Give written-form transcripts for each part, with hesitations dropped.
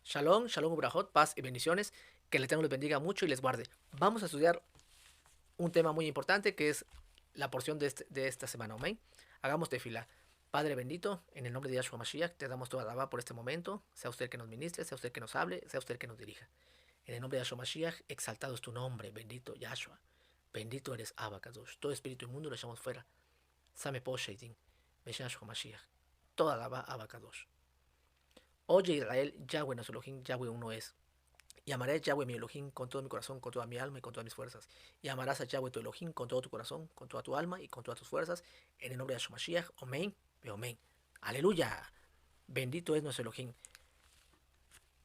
Shalom, shalom, ubrajot, paz y bendiciones. Que el Eterno les bendiga mucho y les guarde. Vamos a estudiar un tema muy importante que es la porción de esta semana. Amén. Hagamos tefila. Padre bendito, en el nombre de Yahshua Mashiach, te damos toda la alaba por este momento. Sea usted el que nos ministre, sea usted el que nos hable, sea usted el que nos dirija. En el nombre de Yahshua Mashiach, exaltado es tu nombre, bendito Yahshua. Bendito eres Abacadosh. Todo espíritu inmundo lo echamos fuera. Same po Sheidin. Yahshua Mashiach. Toda la alaba Abacadosh. Oye Israel, Yahweh nuestro Elohim, Yahweh uno es. Y amaré a Yahweh mi Elohim con todo mi corazón, con toda mi alma y con todas mis fuerzas. Y amarás a Yahweh tu Elohim con todo tu corazón, con toda tu alma y con todas tus fuerzas. En el nombre de Mashiach. Amén. Amén. Aleluya. Bendito es nuestro Elohim.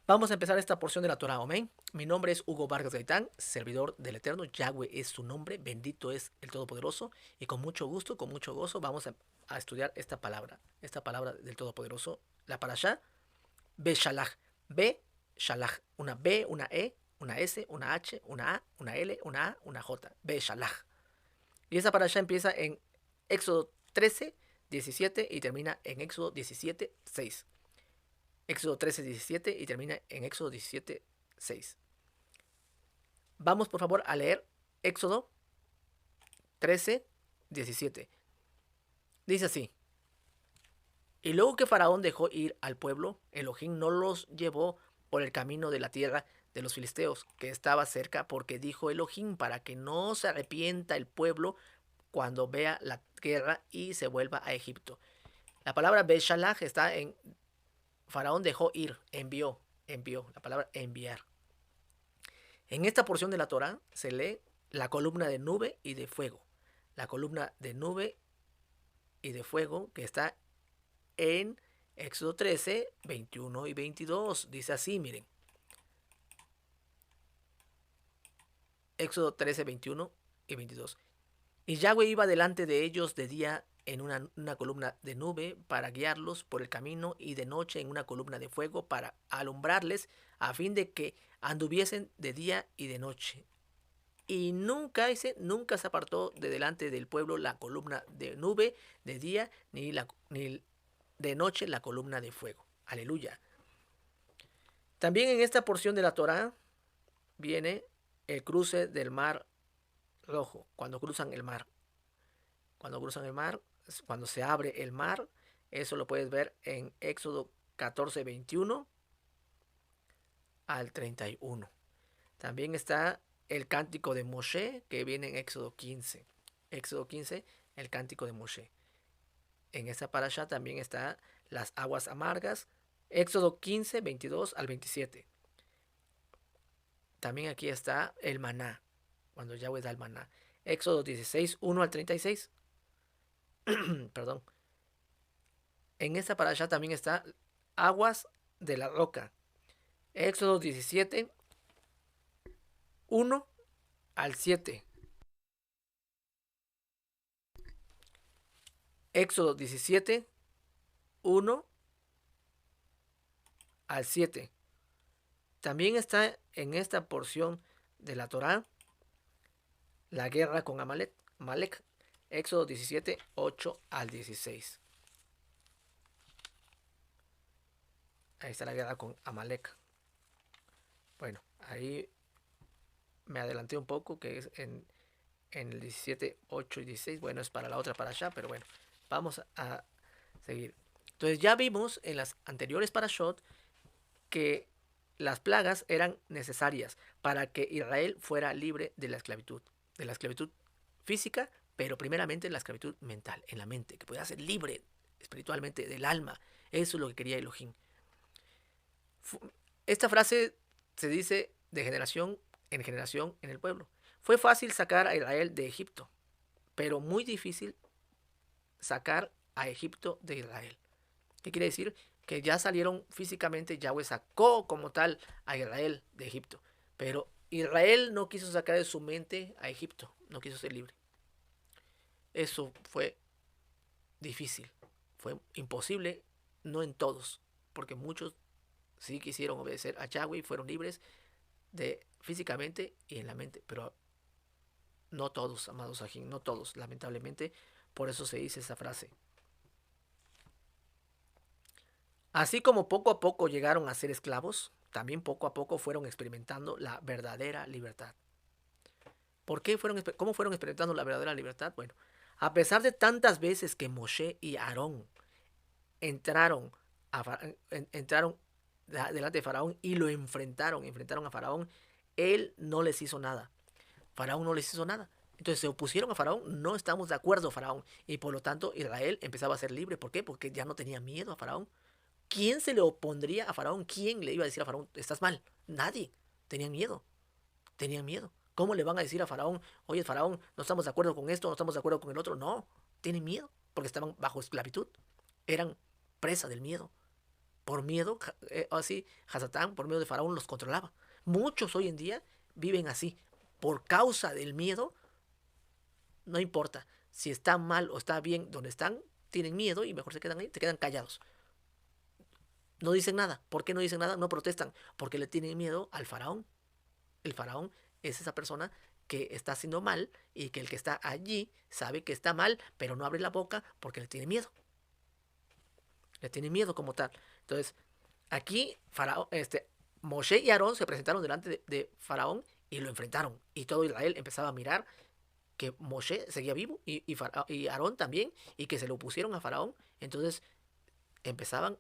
Vamos a empezar esta porción de la Torah. Amén. Mi nombre es Hugo Vargas Gaitán, servidor del Eterno. Yahweh es su nombre. Bendito es el Todopoderoso. Y con mucho gusto, con mucho gozo, vamos a estudiar esta palabra del Todopoderoso. La parashá, Beshalach. B, Shalach. Una B, una E, una S, una H, una A, una L, una A, una J. B, Shalach. Y esa parasha empieza en Éxodo 13, 17 y termina en Éxodo 17, 6. Éxodo 13, 17 y termina en Éxodo 17, 6. Vamos por favor a leer Éxodo 13, 17. Dice así. Y luego que Faraón dejó ir al pueblo, Elohim no los llevó por el camino de la tierra de los filisteos, que estaba cerca, porque dijo Elohim, para que no se arrepienta el pueblo cuando vea la guerra y se vuelva a Egipto. La palabra Beshalach está en Faraón dejó ir, envió, la palabra enviar. En esta porción de la Torah se lee la columna de nube y de fuego. La columna de nube y de fuego que está en Éxodo 13, 21 y 22. Dice así, miren. Éxodo 13, 21 y 22. Y Yahweh iba delante de ellos de día en una columna de nube para guiarlos por el camino y de noche en una columna de fuego para alumbrarles a fin de que anduviesen de día y de noche. Y nunca se apartó de delante del pueblo la columna de nube de día ni de noche la columna de fuego. Aleluya. También en esta porción de la Torá viene el cruce del mar rojo, cuando cruzan el mar. Cuando cruzan el mar, cuando se abre el mar, eso lo puedes ver en Éxodo 14, 21 al 31. También está el cántico de Moshe, que viene en Éxodo 15. Éxodo 15, el cántico de Moshe. En esa parasha también está las aguas amargas. Éxodo 15, 22 al 27. También aquí está el maná, cuando Yahweh da el maná. Éxodo 16, 1 al 36. Perdón. En esta parasha también está aguas de la roca. Éxodo 17, 1 al 7. Éxodo 17, 1 al 7. También está en esta porción de la Torá la guerra con Amalek. Éxodo 17, 8 al 16. Ahí está la guerra con Amalek. Bueno, ahí me adelanté un poco, que es en el 17, 8 y 16. Bueno, es para la otra parasha, pero bueno, vamos a seguir. Entonces ya vimos en las anteriores parashot que las plagas eran necesarias para que Israel fuera libre de la esclavitud física, pero primeramente la esclavitud mental, en la mente, que pudiera ser libre espiritualmente del alma. Eso es lo que quería Elohim. Esta frase se dice de generación en el pueblo. Fue fácil sacar a Israel de Egipto, pero muy difícil sacar a Egipto de Israel. ¿Qué quiere decir? Que ya salieron físicamente, Yahweh sacó como tal a Israel de Egipto, pero Israel no quiso sacar de su mente a Egipto, no quiso ser libre. Eso fue difícil, fue imposible, no en todos, porque muchos sí quisieron obedecer a Yahweh y fueron libres físicamente y en la mente, pero no todos, amados ajín, no todos, lamentablemente. Por eso se dice esa frase. Así como poco a poco llegaron a ser esclavos, también poco a poco fueron experimentando la verdadera libertad. ¿Cómo fueron experimentando la verdadera libertad? Bueno, a pesar de tantas veces que Moshe y Aarón entraron, entraron delante de Faraón y lo enfrentaron a Faraón, él no les hizo nada. Faraón no les hizo nada. Entonces se opusieron a Faraón, no estamos de acuerdo, Faraón. Y por lo tanto Israel empezaba a ser libre. ¿Por qué? Porque ya no tenía miedo a Faraón. ¿Quién se le opondría a Faraón? ¿Quién le iba a decir a Faraón, estás mal? Nadie. Tenían miedo. Tenían miedo. ¿Cómo le van a decir a Faraón, oye, Faraón, no estamos de acuerdo con esto, no estamos de acuerdo con el otro? No, tienen miedo, porque estaban bajo esclavitud. Eran presa del miedo. Por miedo, así, Hasatán, por miedo de Faraón, los controlaba. Muchos hoy en día viven así. Por causa del miedo, no importa si está mal o está bien donde están, tienen miedo y mejor se quedan ahí, se quedan callados. No dicen nada. ¿Por qué no dicen nada? No protestan. Porque le tienen miedo al faraón. El faraón es esa persona que está haciendo mal y que el que está allí sabe que está mal, pero no abre la boca porque le tiene miedo. Le tiene miedo como tal. Entonces, aquí Faraón, Moshe y Aarón se presentaron delante de Faraón y lo enfrentaron. Y todo Israel empezaba a mirar que Moshe seguía vivo y Aarón también, y que se lo opusieron a Faraón. Entonces empezaban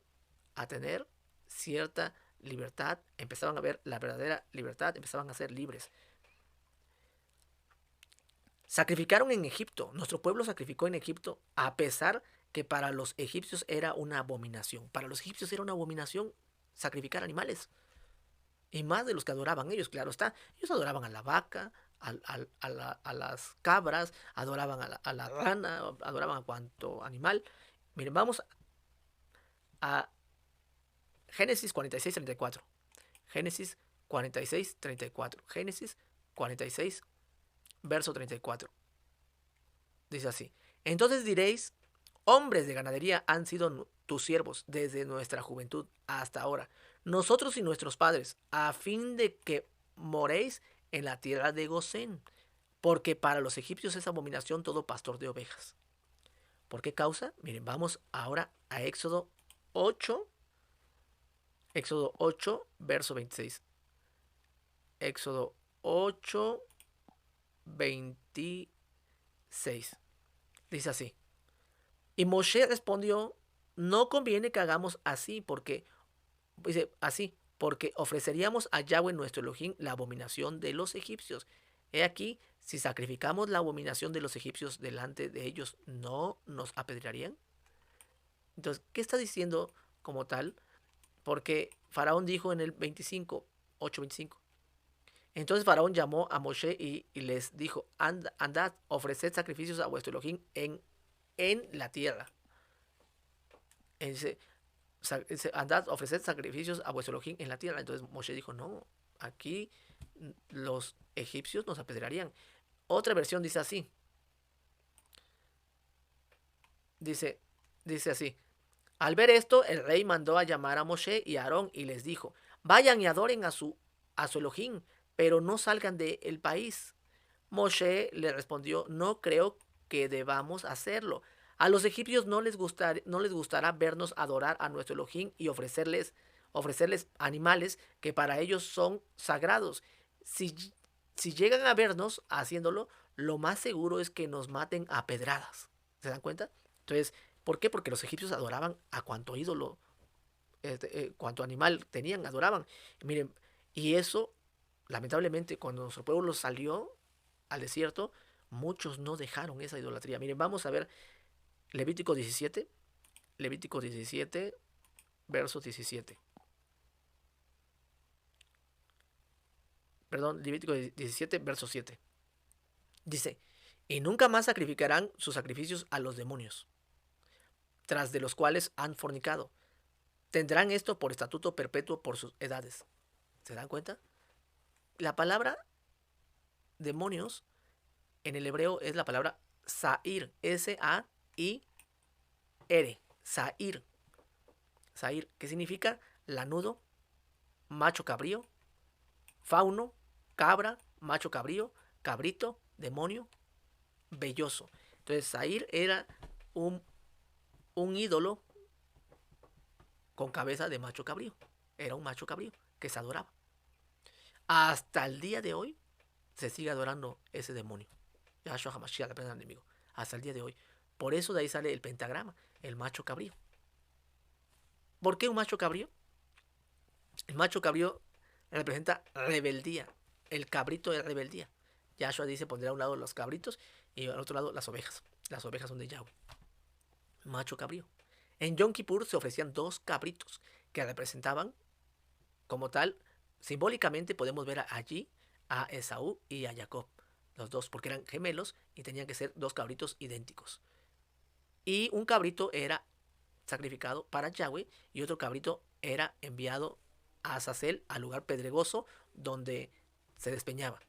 a tener cierta libertad, empezaban a ver la verdadera libertad, empezaban a ser libres. Sacrificaron en Egipto, nuestro pueblo sacrificó en Egipto, a pesar que para los egipcios era una abominación. Para los egipcios era una abominación sacrificar animales. Y más de los que adoraban ellos, claro está. Ellos adoraban a la vaca, a las cabras, adoraban a la rana, adoraban a cuanto animal. Miren, vamos a Génesis 46:34. Génesis 46:34. Génesis 46, verso 34. Dice así: entonces diréis, hombres de ganadería han sido tus siervos desde nuestra juventud hasta ahora, nosotros y nuestros padres, a fin de que moréis en la tierra de Gosén, porque para los egipcios es abominación todo pastor de ovejas. ¿Por qué causa? Miren, vamos ahora a Éxodo 8, verso 26. Éxodo 8, 26. Dice así: y Moshe respondió, no conviene que hagamos así, porque ofreceríamos a Yahweh nuestro Elohim la abominación de los egipcios. He aquí, si sacrificamos la abominación de los egipcios delante de ellos, ¿no nos apedrearían? Entonces, ¿qué está diciendo como tal? Porque Faraón dijo en el 8:25. Entonces Faraón llamó a Moshe y les dijo, andad, ofreced sacrificios a vuestro Elohim en la tierra. Andad, ofreced sacrificios a vuestro Elohim en la tierra. Entonces Moshe dijo, no, aquí los egipcios nos apedrearían. Otra versión dice así. Dice así: al ver esto, el rey mandó a llamar a Moshe y a Aarón y les dijo, vayan y adoren a su Elohim, pero no salgan del país. Moshe le respondió, no creo que debamos hacerlo. A los egipcios no les gustará vernos adorar a nuestro Elohim y ofrecerles animales que para ellos son sagrados. Si llegan a vernos haciéndolo, lo más seguro es que nos maten a pedradas. ¿Se dan cuenta? Entonces, ¿por qué? Porque los egipcios adoraban a cuanto ídolo, cuanto animal tenían, adoraban. Miren, y eso, lamentablemente, cuando nuestro pueblo salió al desierto, muchos no dejaron esa idolatría. Miren, vamos a ver Levítico 17, Levítico 17, verso 17. Perdón, Levítico 17, verso 7. Dice, y nunca más sacrificarán sus sacrificios a los demonios, tras de los cuales han fornicado. Tendrán esto por estatuto perpetuo por sus edades. ¿Se dan cuenta? La palabra demonios en el hebreo es la palabra Sair, S-A-I-R, Sair. Sair, que significa lanudo, macho cabrío, fauno, cabra, macho cabrío, cabrito, demonio, velloso. Entonces Sair era un ídolo con cabeza de macho cabrío. era un macho cabrío que se adoraba. Hasta el día de hoy se sigue adorando ese demonio. Yahshua HaMashiach, el enemigo. Hasta el día de hoy. Por eso de ahí sale el pentagrama, el macho cabrío. ¿Por qué un macho cabrío? El macho cabrío representa rebeldía. El cabrito de rebeldía. Yahshua dice, pondrá a un lado los cabritos y al otro lado las ovejas. Las ovejas son de Yahweh. Macho cabrío. En Yom Kippur se ofrecían 2 cabritos que representaban, como tal, simbólicamente podemos ver allí a Esaú y a Jacob. Los dos, porque eran gemelos y tenían que ser 2 cabritos idénticos. Y un cabrito era sacrificado para Yahweh y otro cabrito era enviado a Azazel, al lugar pedregoso donde se despeñaba.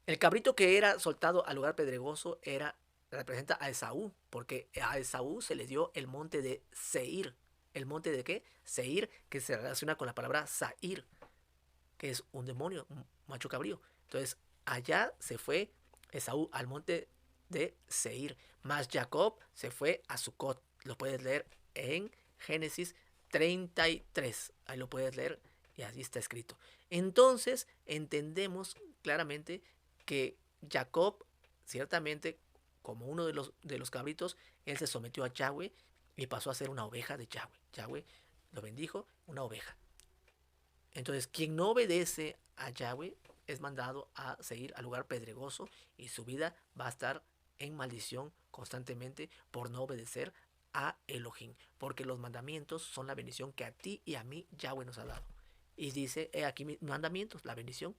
El cabrito que era soltado al lugar pedregoso representa a Esaú, porque a Esaú se le dio el monte de Seir. ¿El monte de qué? Seir, que se relaciona con la palabra Sair, que es un demonio, un macho cabrío. Entonces, allá se fue Esaú al monte de Seir, más Jacob se fue a Sucot. Lo puedes leer en Génesis 33. Ahí lo puedes leer y así está escrito. Entonces, entendemos claramente que Jacob, ciertamente, como uno de los cabritos, él se sometió a Yahweh y pasó a ser una oveja de Yahweh. Yahweh lo bendijo, una oveja. Entonces, quien no obedece a Yahweh es mandado a seguir al lugar pedregoso y su vida va a estar en maldición constantemente por no obedecer a Elohim. Porque los mandamientos son la bendición que a ti y a mí Yahweh nos ha dado. Y dice, he aquí mis mandamientos, la bendición,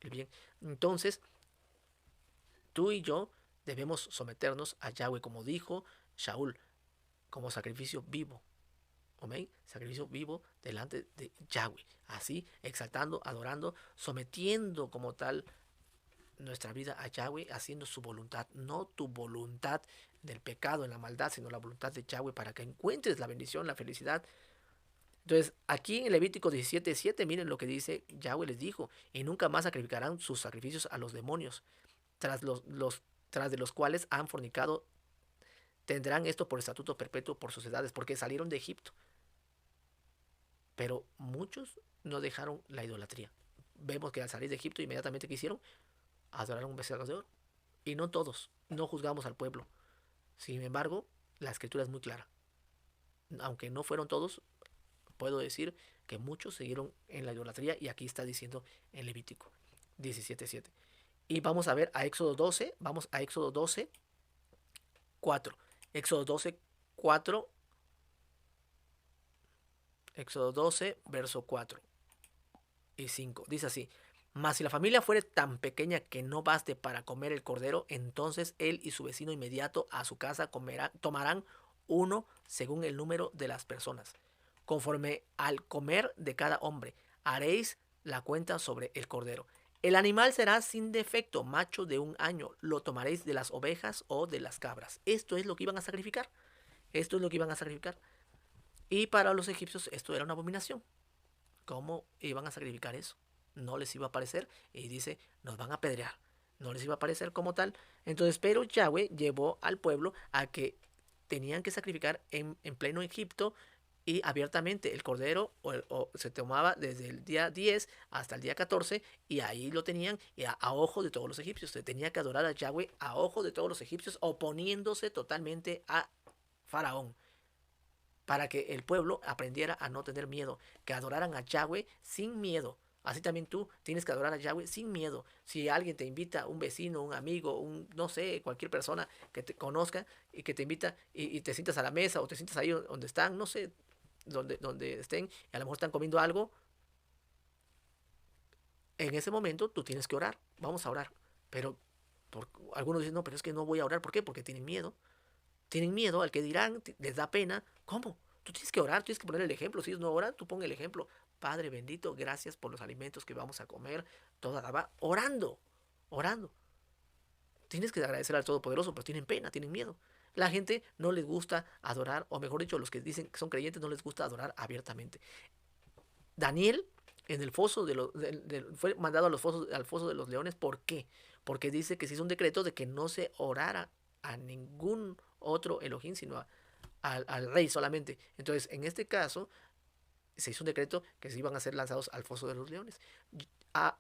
el bien. Entonces, tú y yo debemos someternos a Yahweh, como dijo Shaul, como sacrificio vivo. Amén. Sacrificio vivo delante de Yahweh. Así, exaltando, adorando, sometiendo como tal nuestra vida a Yahweh, haciendo su voluntad, no tu voluntad del pecado, en la maldad, sino la voluntad de Yahweh para que encuentres la bendición, la felicidad. Entonces, aquí en Levítico 17:7, miren lo que dice Yahweh les dijo, y nunca más sacrificarán sus sacrificios a los demonios, tras de los cuales han fornicado, tendrán esto por estatuto perpetuo por sus edades, porque salieron de Egipto. Pero muchos no dejaron la idolatría. Vemos que al salir de Egipto inmediatamente ¿qué hicieron? Adoraron un becerro de oro. Y no todos, no juzgamos al pueblo. Sin embargo, la escritura es muy clara. Aunque no fueron todos, puedo decir que muchos siguieron en la idolatría y aquí está diciendo en Levítico 17:7. Y vamos a ver a Éxodo 12, vamos a Éxodo 12, 4. Éxodo 12, 4. Éxodo 12, verso 4 y 5. Dice así: mas si la familia fuere tan pequeña que no baste para comer el cordero, entonces él y su vecino inmediato a su casa tomarán uno según el número de las personas. Conforme al comer de cada hombre, haréis la cuenta sobre el cordero. El animal será sin defecto, macho de 1 año. Lo tomaréis de las ovejas o de las cabras. Esto es lo que iban a sacrificar. Esto es lo que iban a sacrificar. Y para los egipcios esto era una abominación. ¿Cómo iban a sacrificar eso? No les iba a parecer. Y dice, nos van a apedrear. No les iba a parecer como tal. Entonces, pero Yahweh llevó al pueblo a que tenían que sacrificar en pleno Egipto y abiertamente el cordero se tomaba desde el día 10 hasta el día 14 y ahí lo tenían y a ojo de todos los egipcios. Se tenía que adorar a Yahweh a ojo de todos los egipcios, oponiéndose totalmente a Faraón, para que el pueblo aprendiera a no tener miedo, que adoraran a Yahweh sin miedo. Así también tú tienes que adorar a Yahweh sin miedo. Si alguien te invita, un vecino, un amigo, no sé, cualquier persona que te conozca y que te invita y te sientas a la mesa o te sientas ahí donde están, no sé, donde estén, y a lo mejor están comiendo algo, en ese momento tú tienes que orar. Vamos a orar. Pero algunos dicen, no, pero es que no voy a orar. ¿Por qué? Porque tienen miedo. Tienen miedo al que dirán, les da pena. ¿Cómo? Tú tienes que orar, tienes que poner el ejemplo. Si ellos no oran, tú pon el ejemplo. Padre bendito, gracias por los alimentos que vamos a comer. Toda la va orando, orando. Tienes que agradecer al Todopoderoso, pero tienen pena, tienen miedo. La gente no les gusta adorar, o mejor dicho, los que dicen que son creyentes no les gusta adorar abiertamente. Daniel en el foso fue mandado al foso de los leones. ¿Por qué? Porque dice que se hizo un decreto de que no se orara a ningún otro Elohim, sino al rey solamente. Entonces, en este caso, se hizo un decreto que se iban a ser lanzados al foso de los leones. A,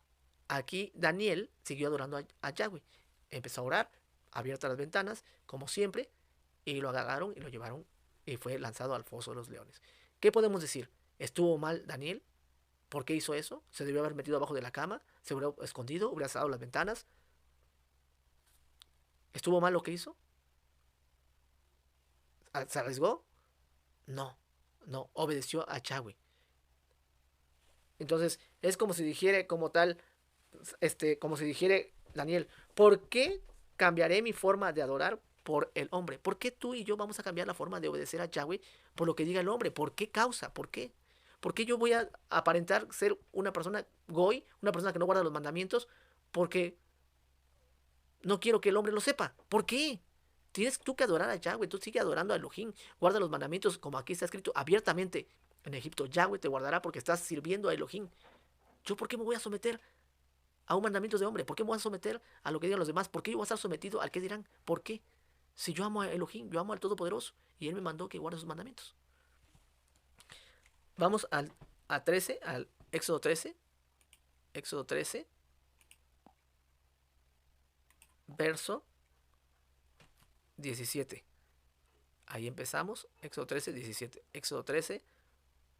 aquí Daniel siguió adorando a Yahweh. Empezó a orar, abiertas las ventanas, como siempre, y lo agarraron y lo llevaron y fue lanzado al foso de los leones. ¿Qué podemos decir? ¿Estuvo mal Daniel? ¿Por qué hizo eso? ¿Se debió haber metido abajo de la cama? ¿Se hubiera escondido? ¿Hubiera cerrado las ventanas? ¿Estuvo mal lo que hizo? ¿Se arriesgó? No, no, obedeció a Yahweh. Entonces, es como si dijera como tal, como si dijera Daniel, ¿por qué cambiaré mi forma de adorar por el hombre? ¿Por qué tú y yo vamos a cambiar la forma de obedecer a Yahweh por lo que diga el hombre? ¿Por qué causa? ¿Por qué? ¿Por qué yo voy a aparentar ser una persona goy, una persona que no guarda los mandamientos? Porque no quiero que el hombre lo sepa. ¿Por qué? Tienes tú que adorar a Yahweh, tú sigue adorando a Elohim, guarda los mandamientos como aquí está escrito abiertamente en Egipto. Yahweh te guardará porque estás sirviendo a Elohim. ¿Yo por qué me voy a someter a un mandamiento de hombre? ¿Por qué me voy a someter a lo que digan los demás? ¿Por qué yo voy a estar sometido al que dirán? ¿Por qué? Si yo amo a Elohim, yo amo al Todopoderoso y Él me mandó que guarde sus mandamientos. Vamos a 13, al Éxodo 13. Éxodo 13, verso 17. Ahí empezamos. Éxodo 13, 17. Éxodo 13,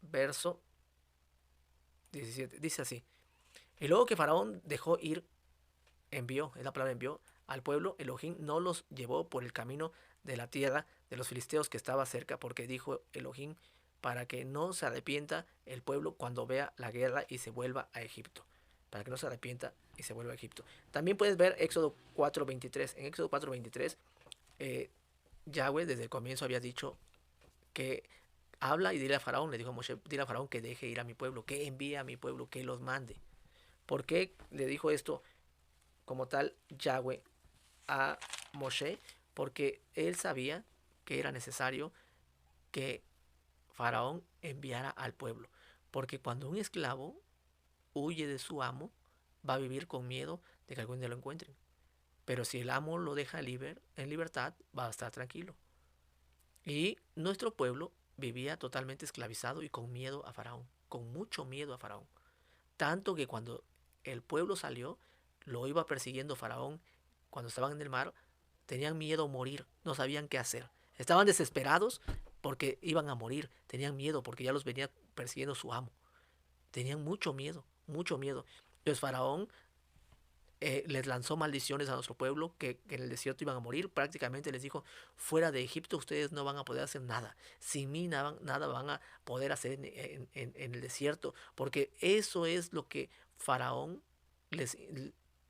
verso 17. Dice así. Y luego que Faraón dejó ir, envió, es la palabra envió, al pueblo, Elohim no los llevó por el camino de la tierra de los filisteos que estaba cerca, porque dijo Elohim, para que no se arrepienta el pueblo cuando vea la guerra y se vuelva a Egipto. Para que no se arrepienta y se vuelva a Egipto. También puedes ver Éxodo 4:23. En Éxodo 4:23, Yahweh desde el comienzo había dicho que habla y dile a Faraón, le dijo a Moshe, dile a Faraón que deje ir a mi pueblo, que envíe a mi pueblo, que los mande. ¿Por qué le dijo esto como tal Yahweh a Moshe? Porque él sabía que era necesario que Faraón enviara al pueblo. Porque cuando un esclavo huye de su amo, va a vivir con miedo de que algún día lo encuentren. Pero si el amo lo deja en libertad, va a estar tranquilo. Y nuestro pueblo vivía totalmente esclavizado y con miedo a Faraón, con mucho miedo a Faraón. Tanto que cuando el pueblo salió, lo iba persiguiendo Faraón. Cuando estaban en el mar, tenían miedo a morir, no sabían qué hacer. Estaban desesperados porque iban a morir, tenían miedo porque ya los venía persiguiendo su amo. Tenían mucho miedo, mucho miedo. Entonces Faraón les lanzó maldiciones a nuestro pueblo que en el desierto iban a morir. Prácticamente les dijo, fuera de Egipto ustedes no van a poder hacer nada. Sin mí nada van a poder hacer en el desierto. Porque eso es lo que Faraón les,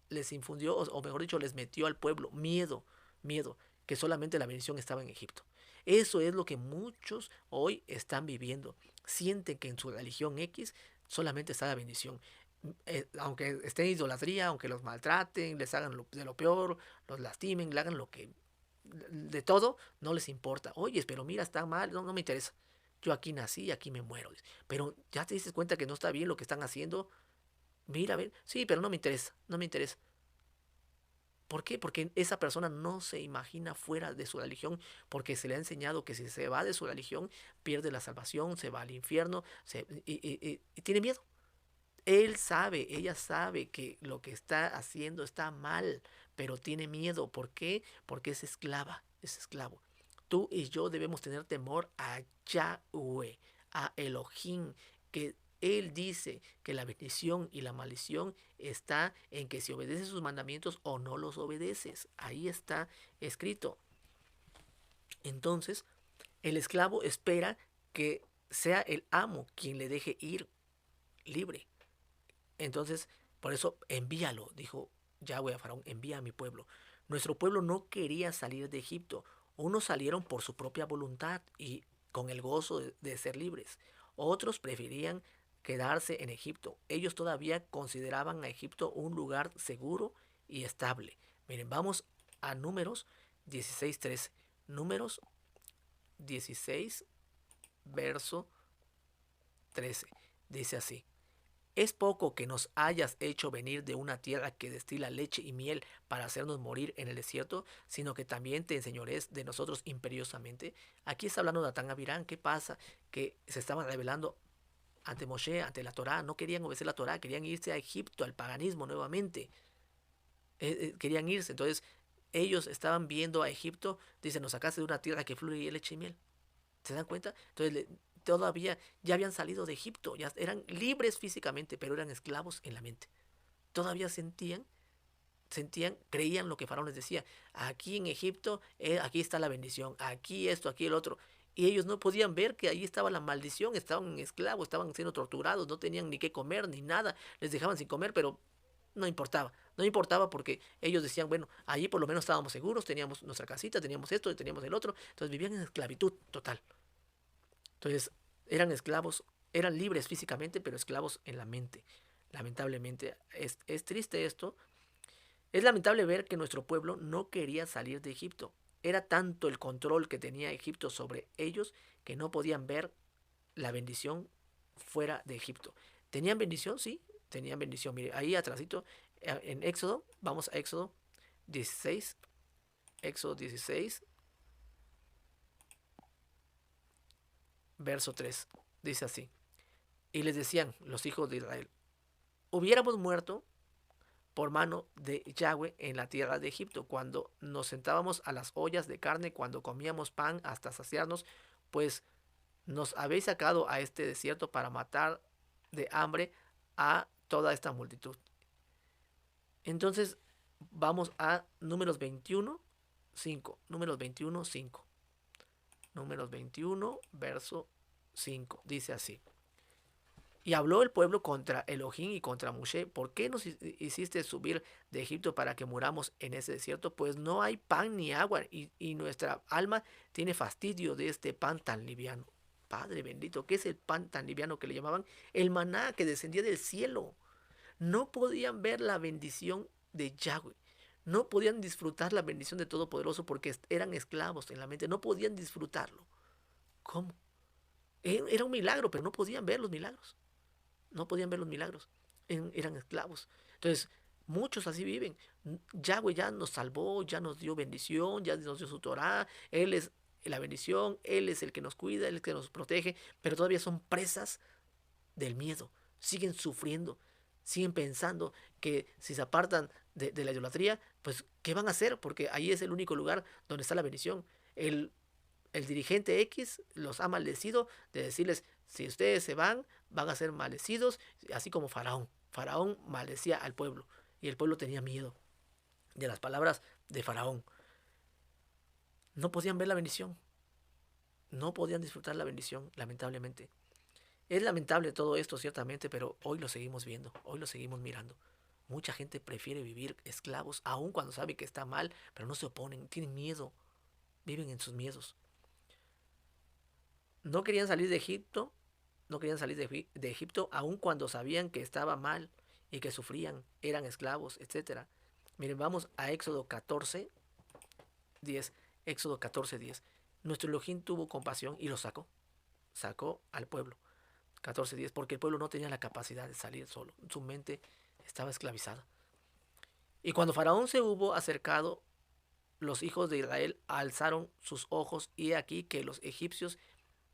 les infundió, o mejor dicho, les metió al pueblo. Miedo, miedo, que solamente la bendición estaba en Egipto. Eso es lo que muchos hoy están viviendo. Sienten que en su religión X solamente está la bendición. Aunque esté en idolatría, aunque los maltraten, les hagan de lo peor, los lastimen, le hagan lo que, de todo, no les importa. Oye, pero mira, está mal, no, no me interesa. Yo aquí nací y aquí me muero. Pero ya te dices cuenta que no está bien lo que están haciendo. Mira, a ver, sí, pero no me interesa, no me interesa. ¿Por qué? Porque esa persona no se imagina fuera de su religión, porque se le ha enseñado que si se va de su religión, pierde la salvación, se va al infierno, y tiene miedo. Él sabe, ella sabe que lo que está haciendo está mal, pero tiene miedo. ¿Por qué? Porque es esclava, es esclavo. Tú y yo debemos tener temor a Yahweh, a Elohim, que Él dice que la bendición y la maldición está en que si obedeces sus mandamientos o no los obedeces. Ahí está escrito. Entonces, el esclavo espera que sea el amo quien le deje ir libre. Entonces, por eso envíalo, dijo Yahweh a Faraón, envía a mi pueblo. Nuestro pueblo no quería salir de Egipto. Unos salieron por su propia voluntad y con el gozo de ser libres. Otros preferían quedarse en Egipto. Ellos todavía consideraban a Egipto un lugar seguro y estable. Miren, vamos a Números 16:13. Números 16, verso 13. Dice así. Es poco que nos hayas hecho venir de una tierra que destila leche y miel para hacernos morir en el desierto, sino que también te enseñores de nosotros imperiosamente. Aquí está hablando Datán Abirán. ¿Qué pasa? Que se estaban rebelando ante Moshe, ante la Torá, no querían obedecer la Torá, querían irse a Egipto, al paganismo nuevamente. Querían irse, entonces ellos estaban viendo a Egipto, dicen, nos sacaste de una tierra que fluye leche y miel. ¿Se dan cuenta? Entonces todavía ya habían salido de Egipto, ya eran libres físicamente, pero eran esclavos en la mente. Todavía sentían, creían lo que Faraón les decía. Aquí en Egipto, aquí está la bendición, aquí esto, aquí el otro. Y ellos no podían ver que ahí estaba la maldición, estaban esclavos, estaban siendo torturados, no tenían ni qué comer ni nada, les dejaban sin comer, pero no importaba. No importaba porque ellos decían, bueno, allí por lo menos estábamos seguros, teníamos nuestra casita, teníamos esto, teníamos el otro. Entonces vivían en esclavitud total. Entonces eran esclavos, eran libres físicamente, pero esclavos en la mente. Lamentablemente, es triste esto. Es lamentable ver que nuestro pueblo no quería salir de Egipto. Era tanto el control que tenía Egipto sobre ellos que no podían ver la bendición fuera de Egipto. ¿Tenían bendición? Sí, tenían bendición. Mire, ahí atrásito, en Éxodo, vamos a Éxodo 16, Éxodo 16, verso 3. Dice así. Y les decían los hijos de Israel, hubiéramos muerto por mano de Yahweh en la tierra de Egipto, cuando nos sentábamos a las ollas de carne, cuando comíamos pan hasta saciarnos, pues nos habéis sacado a este desierto para matar de hambre a toda esta multitud. Entonces vamos a números 21, 5. Números 21, 5. Números 21, verso 5. Dice así. Y habló el pueblo contra Elohim y contra Moshe. ¿Por qué nos hiciste subir de Egipto para que muramos en ese desierto? Pues no hay pan ni agua y nuestra alma tiene fastidio de este pan tan liviano. Padre bendito, ¿qué es el pan tan liviano que le llamaban? El maná que descendía del cielo. No podían ver la bendición de Yahweh. No podían disfrutar la bendición de Todopoderoso porque eran esclavos en la mente. No podían disfrutarlo. ¿Cómo? Era un milagro, pero no podían ver los milagros. No podían ver los milagros. Eran esclavos. Entonces, muchos así viven. Yahweh ya nos salvó, ya nos dio bendición, ya nos dio su Torah. Él es la bendición, Él es el que nos cuida, Él es el que nos protege, pero todavía son presas del miedo. Siguen sufriendo, siguen pensando que si se apartan de la idolatría, pues, ¿qué van a hacer? Porque ahí es el único lugar donde está la bendición. El dirigente X los ha maldecido de decirles, si ustedes se van a ser maldecidos, así como Faraón. Faraón maldecía al pueblo y el pueblo tenía miedo de las palabras de Faraón. No podían ver la bendición, no podían disfrutar la bendición, lamentablemente. Es lamentable todo esto, ciertamente, pero hoy lo seguimos viendo, hoy lo seguimos mirando. Mucha gente prefiere vivir esclavos, aun cuando sabe que está mal, pero no se oponen, tienen miedo, viven en sus miedos. No querían salir de Egipto, no querían salir de Egipto, aun cuando sabían que estaba mal y que sufrían, eran esclavos, etcétera. Miren, vamos a Éxodo 14, 10. Éxodo 14, 10. Nuestro Elohim tuvo compasión y lo sacó al pueblo. 14, 10, porque el pueblo no tenía la capacidad de salir solo, su mente estaba esclavizada. Y cuando Faraón se hubo acercado, los hijos de Israel alzaron sus ojos y he aquí que los egipcios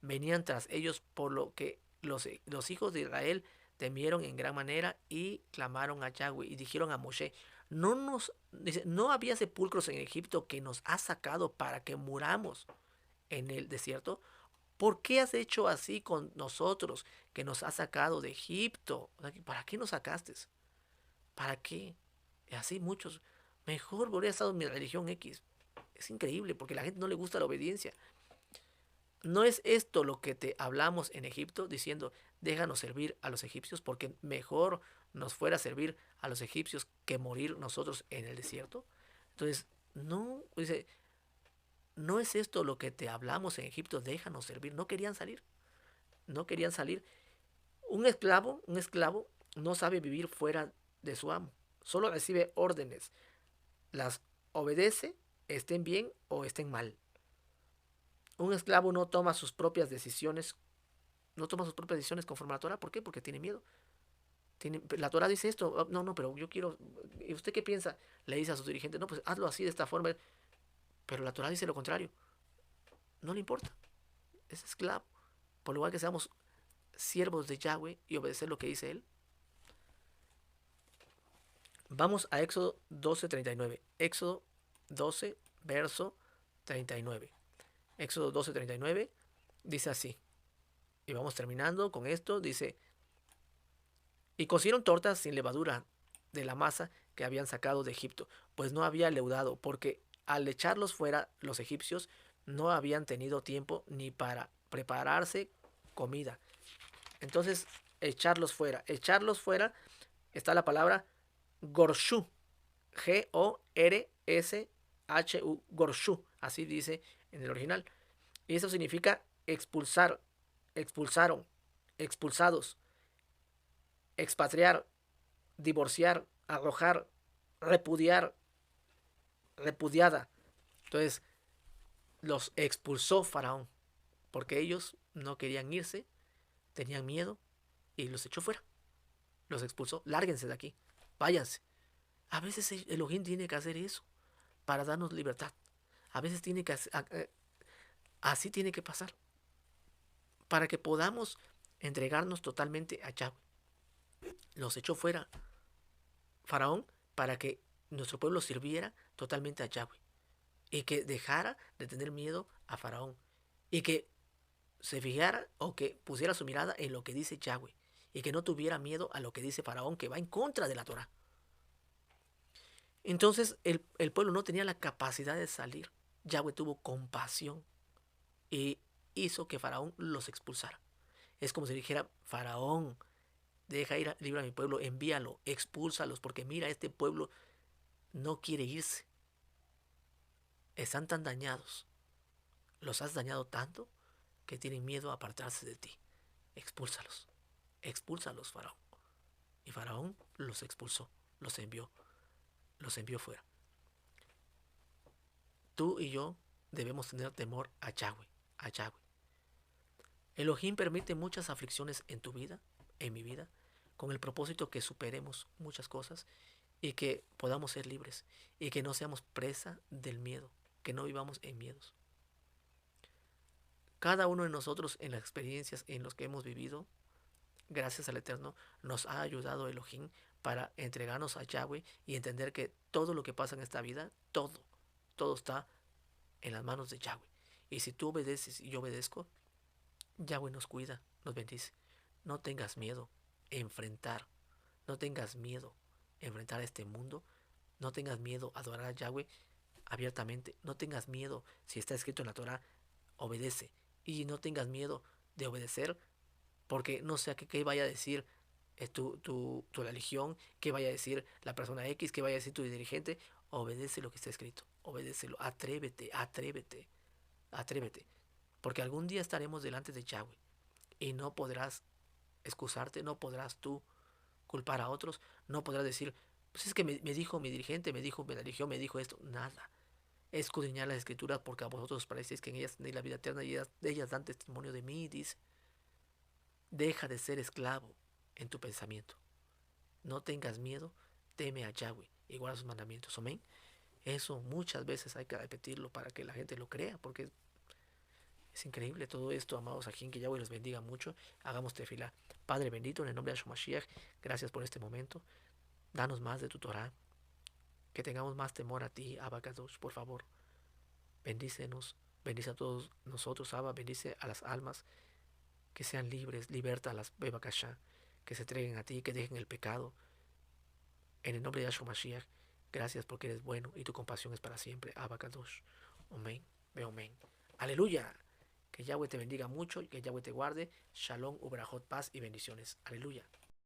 venían tras ellos, por lo que los hijos de Israel temieron en gran manera y clamaron a Yahweh y dijeron a Moshe, no había sepulcros en Egipto que nos has sacado para que muramos en el desierto. ¿Por qué has hecho así con nosotros que nos has sacado de Egipto? ¿Para qué nos sacaste? ¿Para qué? Y así muchos. Mejor hubiera estado en mi religión X. Es increíble porque a la gente no le gusta la obediencia. ¿No es esto lo que te hablamos en Egipto diciendo, déjanos servir a los egipcios porque mejor nos fuera a servir a los egipcios que morir nosotros en el desierto? Entonces, no, dice, ¿no es esto lo que te hablamos en Egipto? Déjanos servir. No querían salir. No querían salir. Un esclavo no sabe vivir fuera de su amo. Solo recibe órdenes. Las obedece, estén bien o estén mal. Un esclavo no toma sus propias decisiones, no toma sus propias decisiones conforme a la Torah. ¿Por qué? Porque tiene miedo. La Torah dice esto, oh, no, pero yo quiero, ¿y usted qué piensa? Le dice a sus dirigentes, no, pues hazlo así, de esta forma, pero la Torah dice lo contrario. No le importa, es esclavo. Por lo igual que seamos siervos de Yahweh y obedecer lo que dice Él. Vamos a Éxodo 12:39. Éxodo 12, verso 39. Éxodo 12:39 dice así. Y vamos terminando con esto. Dice, y cocieron tortas sin levadura de la masa que habían sacado de Egipto, pues no había leudado, porque al echarlos fuera los egipcios no habían tenido tiempo ni para prepararse comida. Entonces, echarlos fuera. Echarlos fuera está la palabra gorshu. G-O-R-S-H-U. Gorshu. Así dice en el original. Y eso significa expulsar, expulsaron, expulsados, expatriar, divorciar, arrojar, repudiar, repudiada. Entonces, los expulsó Faraón, porque ellos no querían irse, tenían miedo y los echó fuera. Los expulsó. Lárguense de aquí, váyanse. A veces Elohim tiene que hacer eso para darnos libertad. A veces tiene que así tiene que pasar para que podamos entregarnos totalmente a Yahweh. Los echó fuera Faraón para que nuestro pueblo sirviera totalmente a Yahweh y que dejara de tener miedo a Faraón y que se fijara o que pusiera su mirada en lo que dice Yahweh y que no tuviera miedo a lo que dice Faraón, que va en contra de la Torah. Entonces el pueblo no tenía la capacidad de salir. Yahweh tuvo compasión y hizo que Faraón los expulsara. Es como si dijera, Faraón, deja ir libre a mi pueblo, envíalo, expúlsalos, porque mira, este pueblo no quiere irse. Están tan dañados. Los has dañado tanto que tienen miedo a apartarse de ti. Expúlsalos. Expúlsalos, Faraón. Y Faraón los expulsó, los envió fuera. Tú y yo debemos tener temor a Yahweh, a Yahweh. Elohim permite muchas aflicciones en tu vida, en mi vida, con el propósito que superemos muchas cosas y que podamos ser libres y que no seamos presa del miedo, que no vivamos en miedos. Cada uno de nosotros en las experiencias en las que hemos vivido, gracias al Eterno, nos ha ayudado Elohim para entregarnos a Yahweh y entender que todo lo que pasa en esta vida, todo está en las manos de Yahweh. Y si tú obedeces y yo obedezco, Yahweh nos cuida, nos bendice. No tengas miedo enfrentar, no tengas miedo enfrentar este mundo, no tengas miedo a adorar a Yahweh abiertamente, no tengas miedo si está escrito en la Torah, obedece. Y no tengas miedo de obedecer porque no sé qué vaya a decir tu religión, qué vaya a decir la persona X, qué vaya a decir tu dirigente. Obedece lo que está escrito, obedécelo, atrévete, atrévete, atrévete. Porque algún día estaremos delante de Yahweh y no podrás excusarte, no podrás tú culpar a otros, no podrás decir, pues es que me dijo mi dirigente, me dijo, me religión, me dijo esto, nada. Escudriñar las escrituras porque a vosotros parecéis que en ellas tenéis la vida eterna y ellas dan testimonio de mí, dice. Deja de ser esclavo en tu pensamiento. No tengas miedo, teme a Yahweh y guarda sus mandamientos. Amén. Eso muchas veces hay que repetirlo para que la gente lo crea, porque es increíble todo esto, amados aquí, que Yahweh los bendiga mucho. Hagamos tefilá. Padre bendito, en el nombre de Mashiach, gracias por este momento. Danos más de tu Torah. Que tengamos más temor a ti, Abba Kadosh, por favor. Bendícenos, bendice a todos nosotros, Abba, bendice a las almas que sean libres, liberta a las Bebakashá, que se entreguen a ti, que dejen el pecado. En el nombre de Yahshua Mashiach, gracias porque eres bueno y tu compasión es para siempre. Abba Kadosh. Amén. Amén. Aleluya. Que Yahweh te bendiga mucho y que Yahweh te guarde. Shalom, Ubrajot, paz y bendiciones. Aleluya.